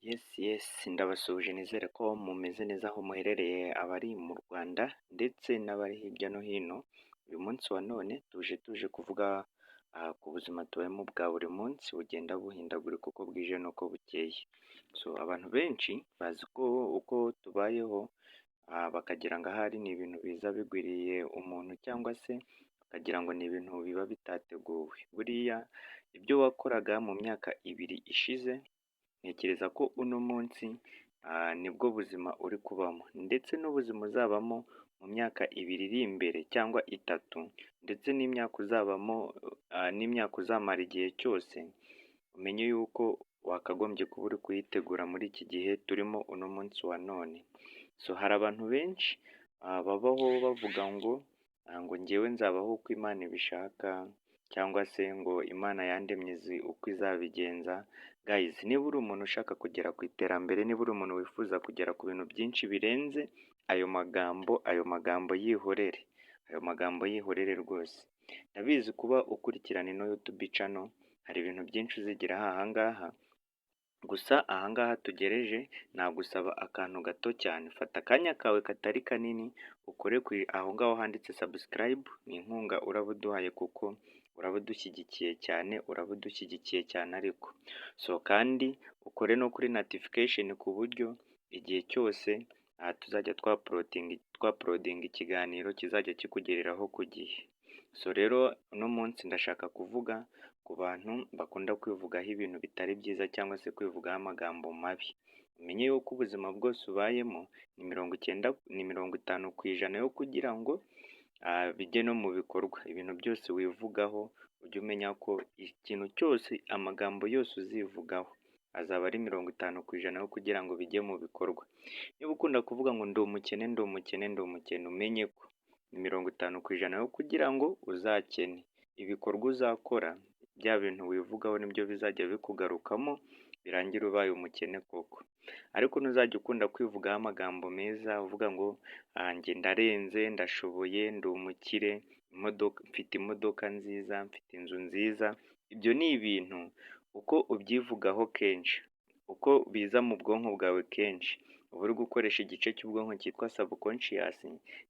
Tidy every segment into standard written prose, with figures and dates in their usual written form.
Yes, ndabasuhuje nizere ko mumeze neza aho muherereye abari mu Rwanda ndetse n'abari hirya no hino. Uyu munsi wa none tuje kuvuga ku buzima tubayemo bwa buri munsi bugenda buhindagurika uko bwije n'uko bukeye. So abantu benshi bazi ko uko tubayeho bakagira ngo ahari ni ibintu biza bigwiriye umuntu cyangwa se bakagira ngo ni ibintu biba bitateguwe. Buriya ibyo wakoraga mu myaka ibiri ishize ntekereza ko uno munsi nibwo buzima uri kubamo ndetse n'ubuzima uzabamo mu myaka ibiri iri imbere cyangwa itatu ndetse n'imyaka uzabamo n'imyaka uzamara igihe cyose, umenye yuko wakagombye kuba uri kuyitegura muri iki gihe turimo uno munsi wa none. So hari abantu benshi babaho bavuga ngo ngewe nzabaho uko Imana ibishaka cyangwa se ngo Imana yandemye izi uko izabigenza. Guys, niba uri umuntu ushaka kugera ku iterambere, niba uri umuntu wifuza kugera ku bintu byinshi birenze ayo magambo yihorere, ayo magambo yihorere rwose. Ndabizi kuba ukurikirana ino YouTube channel hari ibintu byinshi uzigiraho ahangaha, gusa ahangaha tugereje nagusaba akantu gato cyane. Fata akanya kawe katari kanini ukore aho ngaho handitse subscribe, ni inkunga uraba uduhaye kuko uraba udushyigikiye cyane ariko. So kandi ukore no kuri notification ku buryo igihe cyose tuzajya twaporodinga ikiganiro kizajya kikugereraho ku gihe. So rero uno munsi ndashaka kuvuga ku bantu bakunda kwivugaho ibintu bitari byiza cyangwa se kwivugaho amagambo mabi. Umenye yuko ubuzima bwose ubayemo ni 50% yo kugira ngo bijye no mu bikorwa. Ibintu byose wivugaho ujye umenya ko ikintu cyose, amagambo yose uzivugaho azaba ari 50% yo kugira ngo bijye mu bikorwa. Niba ukunda kuvuga ngo ndi umukene, umenye ko ni 50% yo kugira ngo uzakene. Ibikorwa uzakora bya bintu wivugaho nibyo bizajya bikugarukamo birangira ubaye umukene koko. Ariko ntuzajya ukunda kwivugaho amagambo meza uvuga ngo njye ndarenze, ndashoboye, ndi umukire, mfite imodoka nziza, mfite inzu nziza. Ibyo ni ibintu uko ubyivugaho kenshi, uko biza mu bwonko bwawe kenshi, uba uri gukoresha igice cy'ubwonko cyitwa subconscious.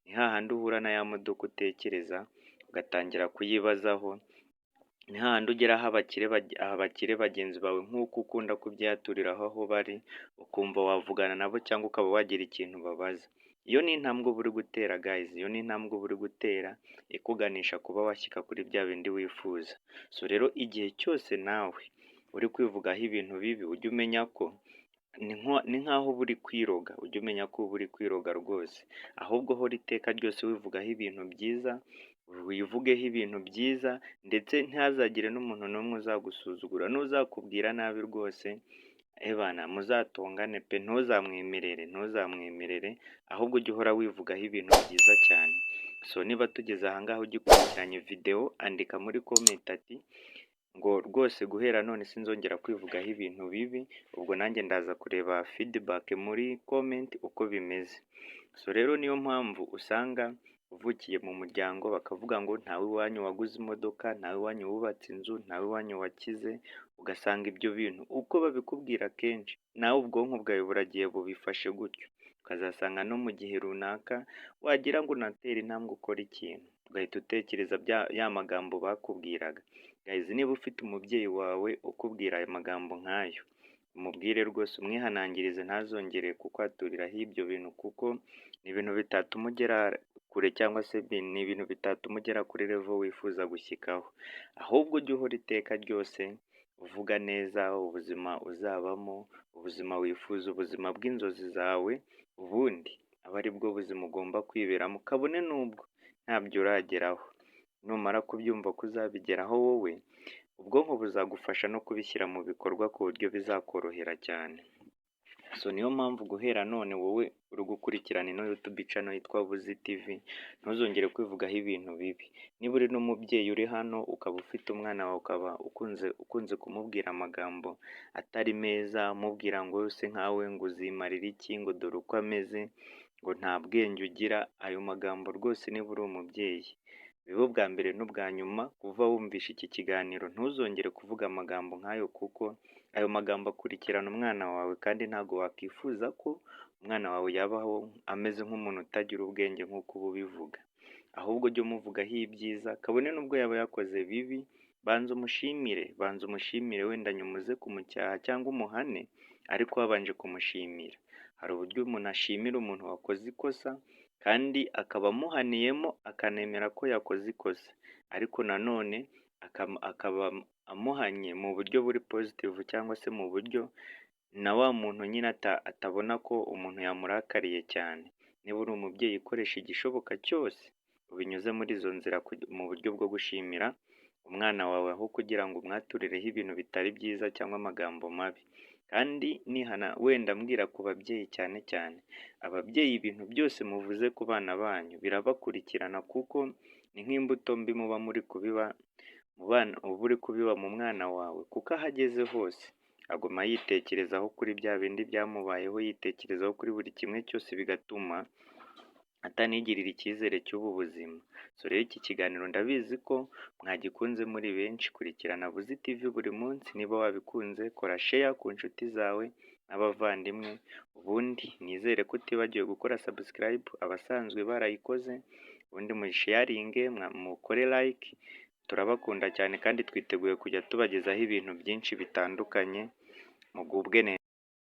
Ni hahandi uhura na ya modoka utekereza ugatangira kuyibazaho. Ni hahandi ugeraho abakire bagenzi bawe nk'uko ukunda kubyaturiraho aho bari, ukumva wavugana nabo cyangwa ukaba wagira ikintu babaza. Iyo ni intambwe uba uri gutera guys, iyo ni intambwe uba uri gutera ikuganisha kuba washyika kuri bya bindi wifuza. So rero igihe cyose nawe uri kwivugaho ibintu bibi ujye umenya ko ni nk'aho uba uri kwiroga, ujye umenya ko uba uri kwiroga rwose. Ahubwo hora iteka ryose wivugaho ibintu byiza, wivugeho ibintu byiza ndetse ntihazagire n'umuntu n'umwe uzagusuzugura, n'uzakubwira nabi rwose ebana muzatongane pe, ntuzamwemerere, ahubwo ujye uhora wivugaho ibintu byiza cyane. So niba tugeze ahangaha ugikurikiranye video, andika muri comment ati ngo rwose guhera none sinzongera kwivugaho ibintu bibi, ubwo nanjye ndaza kureba feedback muri comment uko bimeze. So rero niyo mpamvu usanga uvukiye mu muryango bakavuga ngo ntawe iwanyu waguze imodoka, ntawe iwanyu wubatse inzu, ntawe iwanyu wakize, ugasanga ibyo bintu uko babikubwira kenshi nawe ubwonko bwawe buragiye bubifashe gutyo, ukazasanga no mu gihe runaka wagira ngo unatera intambwe ukora ikintu ugahita utekereza ya magambo bakubwiraga. Guys, niba ufite umubyeyi wawe ukubwira ayo magambo nk'ayo, umubwire rwose, umwihanangirize ntazongere kukwaturiraho ibyo bintu kuko ni ibintu bitatuma ugera kure cyangwa se ni ibintu bitatuma ugera kuri level wifuza gushyikaho. Ahubwo ujye uhora iteka ryose uvuga neza ubuzima uzabamo, ubuzima wifuza, ubuzima bw'inzozi zawe, ubundi aba ari bwo buzima ugomba kwiberamo kabone n'ubwo ntabyo urageraho. Numara kubyumva ko uzabigeraho wowe, ubwonko buzagufasha no kubishyira mu bikorwa ku buryo bizakorohera cyane. So niyo mpamvu guhera none wowe uri gukurikirana ino YouTube channel yitwa Buzi TV, ntuzongere kwivugaho ibintu bibi. Niba uri n'umubyeyi uri hano ukaba ufite umwana wawe ukaba ukunze kumubwira amagambo atari meza, umubwira ngo se nkawe ngo uzimarira iki, ngo dore uko ameze, ngo nta bwenge ugira, ayo magambo rwose niba uri umubyeyi bibe ubwa mbere n'ubwa nyuma kuva wumvisha iki kiganiro ntuzongere kuvuga amagambo nk'ayo kuko ayo magambo akurikirana umwana wawe kandi ntabwo wakwifuza ko umwana wawe yabaho ameze nk'umuntu utagira ubwenge nk'uko uba ubivuga, ahubwo jya umuvugaho ibyiza kabone n'ubwo yaba yakoze bibi, banza umushimire wenda nyuma uze kumucyaha cyangwa umuhane ariko wabanje kumushimira. Hari uburyo umuntu ashimira umuntu wakoze ikosa kandi akaba amuhaniyemo akanemera ko yakoze ikosa, ariko nanone akaba amuhanye mu buryo buri positive cyangwa se mu buryo na wa muntu nyine atabona ko umuntu yamurakariye cyane. Niba uri umubyeyi ukoresha igishoboka cyose ubinyuze muri izo nzira mu buryo bwo gushimira umwana wawe aho kugira ngo umwaturireho ibintu bitari byiza cyangwa amagambo mabi. Kandi nihana wenda mbwira ku babyeyi cyane cyane, ababyeyi ibintu byose muvuze ku bana banyu birabakurikirana kuko ni nk'imbuto mbi muba muri kubiba mu bana, uba uri kubiba mu mwana wawe kuko aho ageze hose aguma yitekerezaho kuri bya bindi byamubayeho, yitekerezaho kuri buri kimwe cyose bigatuma atanigirira icyizere cy'ubu buzima. So rero iki kiganiro ndabizi ko mwagikunze muri benshi, kurikirana Buzi TV buri munsi, niba wabikunze kora share ku nshuti zawe n'abavandimwe, ubundi nizere ko utibagiwe gukora subscribe abasanzwe barayikoze, ubundi muyisharinge, mukore like, turabakunda cyane kandi twiteguye kujya tubagezaho ibintu byinshi bitandukanye, mugubwe neza.